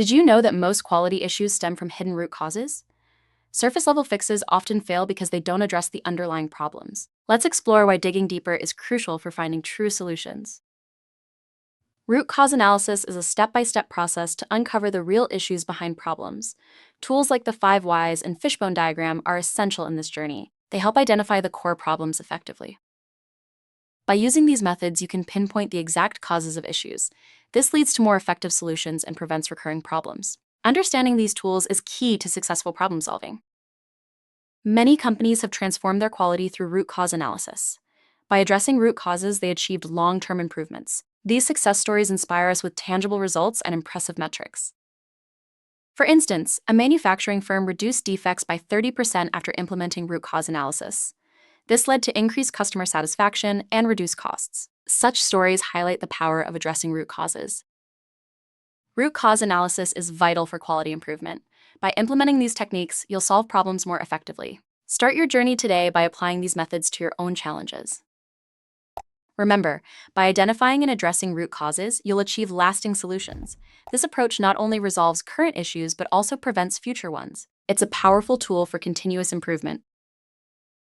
Did you know that most quality issues stem from hidden root causes? Surface-level fixes often fail because they don't address the underlying problems. Let's explore why digging deeper is crucial for finding true solutions. Root cause analysis is a step-by-step process to uncover the real issues behind problems. Tools like the 5 Whys and Fishbone Diagram are essential in this journey. They help identify the core problems effectively. By using these methods, you can pinpoint the exact causes of issues. This leads to more effective solutions and prevents recurring problems. Understanding these tools is key to successful problem solving. Many companies have transformed their quality through root cause analysis. By addressing root causes, they achieved long-term improvements. These success stories inspire us with tangible results and impressive metrics. For instance, a manufacturing firm reduced defects by 30% after implementing root cause analysis. This led to increased customer satisfaction and reduced costs. Such stories highlight the power of addressing root causes. Root cause analysis is vital for quality improvement. By implementing these techniques, you'll solve problems more effectively. Start your journey today by applying these methods to your own challenges. Remember, by identifying and addressing root causes, you'll achieve lasting solutions. This approach not only resolves current issues, but also prevents future ones. It's a powerful tool for continuous improvement.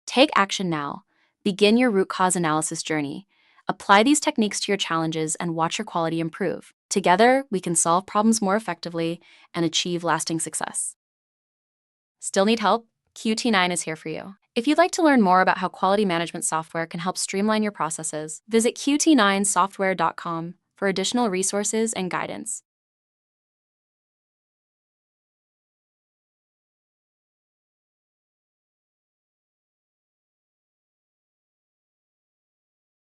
Take action now. Begin your root cause analysis journey. Apply these techniques to your challenges and watch your quality improve. Together, we can solve problems more effectively and achieve lasting success. Still need help? QT9 is here for you. If you'd like to learn more about how quality management software can help streamline your processes, visit QT9software.com for additional resources and guidance.